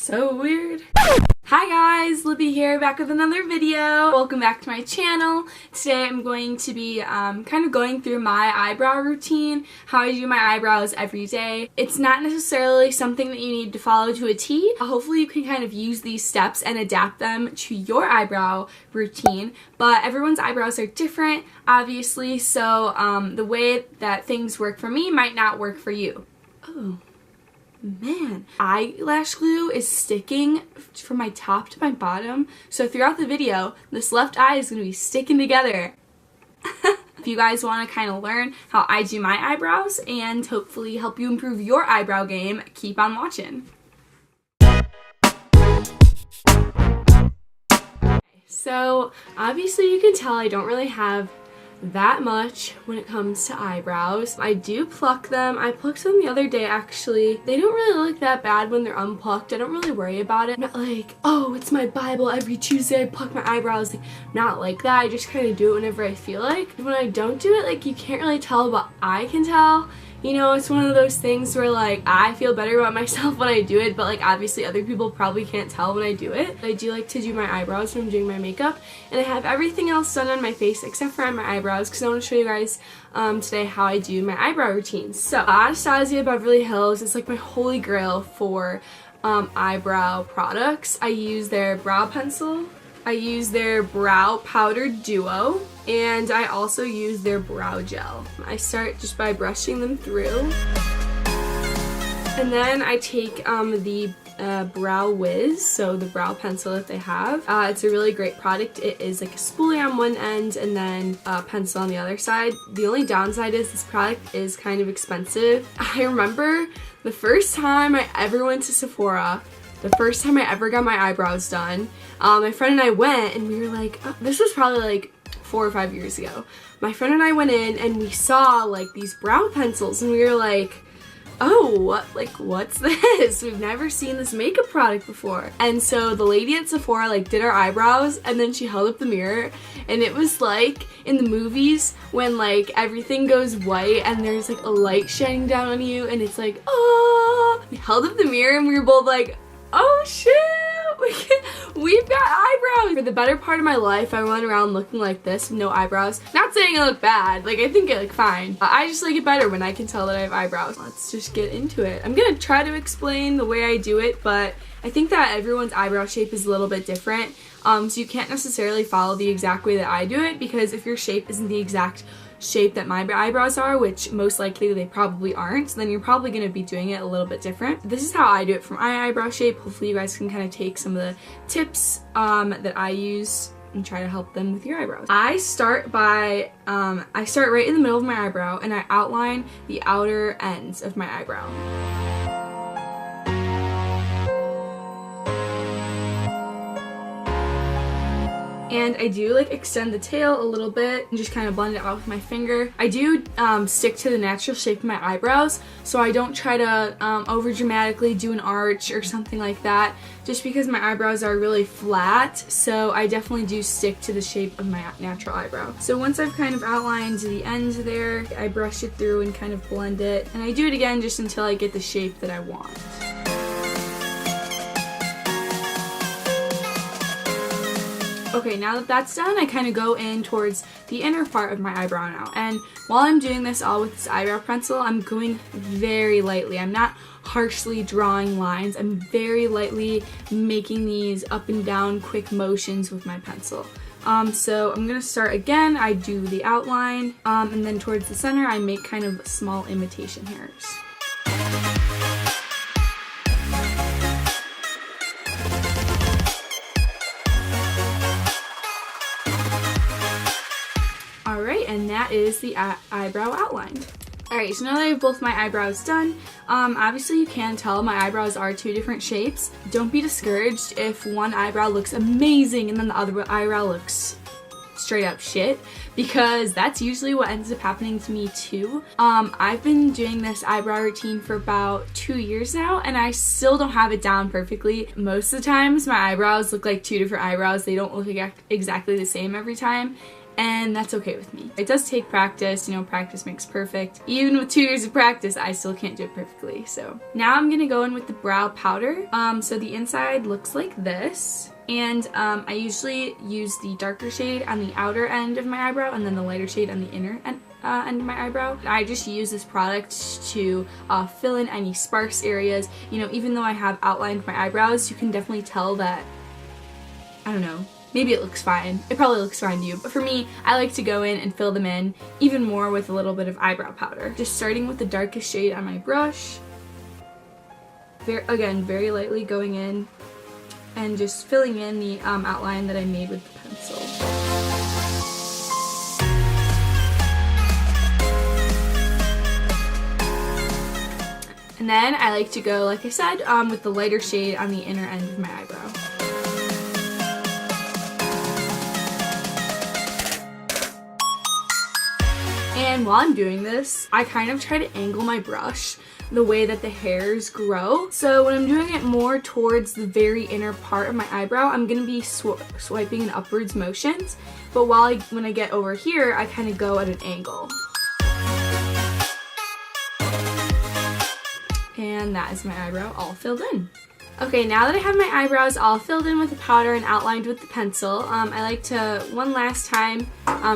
So weird. Hi guys, Libby here, back with another video. Welcome back to my channel. Today I'm going to be kind of going through my eyebrow routine, how I do my eyebrows every day. It's not necessarily something that you need to follow to a T. Hopefully you can kind of use these steps and adapt them to your eyebrow routine, but everyone's eyebrows are different, obviously, so the way that things work for me might not work for you. Oh. Man, eyelash glue is sticking from my top to my bottom, so throughout the video, this left eye is going to be sticking together. If you guys want to kind of learn how I do my eyebrows and hopefully help you improve your eyebrow game, keep on watching. So, obviously you can tell I don't really have that much when it comes to eyebrows. I do pluck them. I plucked them the other day actually. They don't really look that bad when they're unplucked. I don't really worry about it. I'm not like, oh, it's my Bible, every Tuesday I pluck my eyebrows. Like, not like that. I just kind of do it whenever I feel like. When I don't do it, like, you can't really tell, but I can tell. You know, it's one of those things where, like, I feel better about myself when I do it, but, like, obviously other people probably can't tell when I do it. I do like to do my eyebrows when I'm doing my makeup, and I have everything else done on my face except for on my eyebrows, because I want to show you guys today how I do my eyebrow routines. So, Anastasia Beverly Hills is, like, my holy grail for eyebrow products. I use their brow pencil, I use their Brow Powder Duo, and I also use their brow gel. I start just by brushing them through, and then I take the Brow Wiz, so the brow pencil that they have. It's a really great product. It is like a spoolie on one end and then a pencil on the other side. The only downside is this product is kind of expensive. I remember the first time I ever went to Sephora, the first time I ever got my eyebrows done, my friend and I went and we were like, oh, this was probably like 4 or 5 years ago. My friend and I went in and we saw like these brow pencils and we were like, oh, what's this? We've never seen this makeup product before. And so the lady at Sephora like did our eyebrows and then she held up the mirror and it was like in the movies when like everything goes white and there's like a light shining down on you and it's like, oh. We held up the mirror and we were both like, oh shit, we've got eyebrows. For the better part of my life, I went around looking like this with no eyebrows. Not saying I look bad, like I think I look fine. I just like it better when I can tell that I have eyebrows. Let's just get into it. I'm gonna try to explain the way I do it, but I think that everyone's eyebrow shape is a little bit different. So you can't necessarily follow the exact way that I do it, because if your shape isn't the exact shape that my eyebrows are, which most likely they probably aren't, then you're probably going to be doing it a little bit different. This is how I do it for my eyebrow shape. Hopefully you guys can kind of take some of the tips that I use and try to help them with your eyebrows. I start right in the middle of my eyebrow and I outline the outer ends of my eyebrow. And I do like extend the tail a little bit and just kind of blend it out with my finger. I do stick to the natural shape of my eyebrows, so I don't try to over dramatically do an arch or something like that, just because my eyebrows are really flat, so I definitely do stick to the shape of my natural eyebrow. So once I've kind of outlined the ends there, I brush it through and kind of blend it, and I do it again just until I get the shape that I want. Okay, now that that's done, I kind of go in towards the inner part of my eyebrow now. And while I'm doing this all with this eyebrow pencil, I'm going very lightly. I'm not harshly drawing lines. I'm very lightly making these up and down quick motions with my pencil. So I'm going to start again. I do the outline, and then towards the center, I make kind of small imitation hairs. Alright, and that is the eyebrow outline. Alright, so now that I have both my eyebrows done, obviously you can tell my eyebrows are two different shapes. Don't be discouraged if one eyebrow looks amazing and then the other eyebrow looks straight up shit, because that's usually what ends up happening to me too. I've been doing this eyebrow routine for about 2 years now and I still don't have it down perfectly. Most of the times my eyebrows look like two different eyebrows. They don't look exactly the same every time. and that's okay with me. It does take practice, you know, practice makes perfect. Even with 2 years of practice, I still can't do it perfectly. So now I'm gonna go in with the brow powder. So the inside looks like this. And I usually use the darker shade on the outer end of my eyebrow and then the lighter shade on the inner end of my eyebrow. I just use this product to fill in any sparse areas. You know, even though I have outlined my eyebrows, you can definitely tell that, I don't know, maybe it looks fine. It probably looks fine to you. But for me, I like to go in and fill them in even more with a little bit of eyebrow powder. Just starting with the darkest shade on my brush. Again, very lightly going in and just filling in the outline that I made with the pencil. And then I like to go, like I said, with the lighter shade on the inner end of my eyebrow. And while I'm doing this, I kind of try to angle my brush the way that the hairs grow. So when I'm doing it more towards the very inner part of my eyebrow, I'm gonna be swiping in upwards motions. But when I get over here, I kind of go at an angle. And that is my eyebrow all filled in. Okay, now that I have my eyebrows all filled in with the powder and outlined with the pencil, I like to, one last time,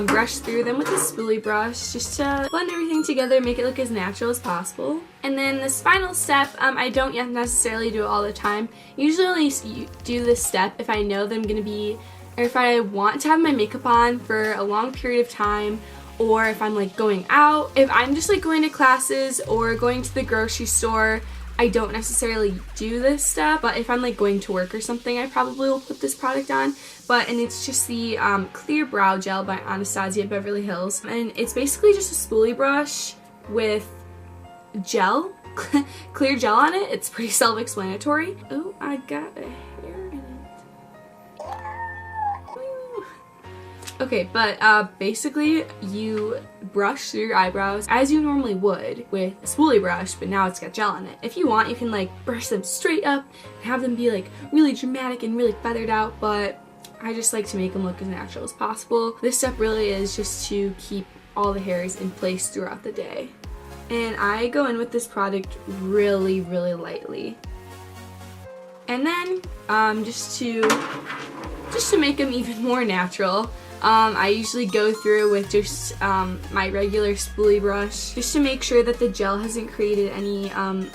brush through them with a spoolie brush just to blend everything together, make it look as natural as possible. And then this final step, I don't yet necessarily do it all the time. Usually only do this step if I know that I'm going to be, or if I want to have my makeup on for a long period of time, or if I'm like going out. If I'm just like going to classes or going to the grocery store, I don't necessarily do this step, but if I'm like going to work or something, I probably will put this product on. And it's just the Clear Brow Gel by Anastasia Beverly Hills. And it's basically just a spoolie brush with gel, clear gel on it. It's pretty self-explanatory. Oh, I got a hair in it. Okay, but basically you brush through your eyebrows as you normally would with a spoolie brush, but now it's got gel on it. If you want, you can like brush them straight up and have them be like really dramatic and really feathered out, but I just like to make them look as natural as possible. This step really is just to keep all the hairs in place throughout the day. And I go in with this product really, really lightly. And then just to make them even more natural, I usually go through with just my regular spoolie brush just to make sure that the gel hasn't created any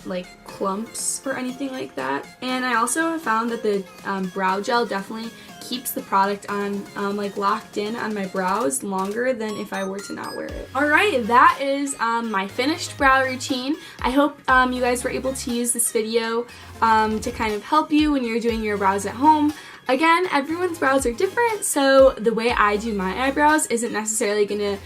like clumps or anything like that. And I also have found that the brow gel definitely keeps the product on like locked in on my brows longer than if I were to not wear it. Alright, that is my finished brow routine. I hope you guys were able to use this video to kind of help you when you're doing your brows at home. Again, everyone's brows are different, so the way I do my eyebrows isn't necessarily going to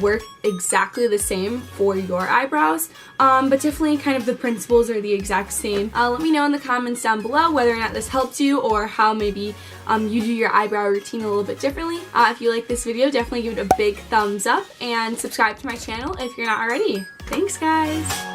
work exactly the same for your eyebrows, but definitely kind of the principles are the exact same. Let me know in the comments down below whether or not this helped you or how maybe you do your eyebrow routine a little bit differently. If you like this video, definitely give it a big thumbs up and subscribe to my channel if you're not already. Thanks, guys!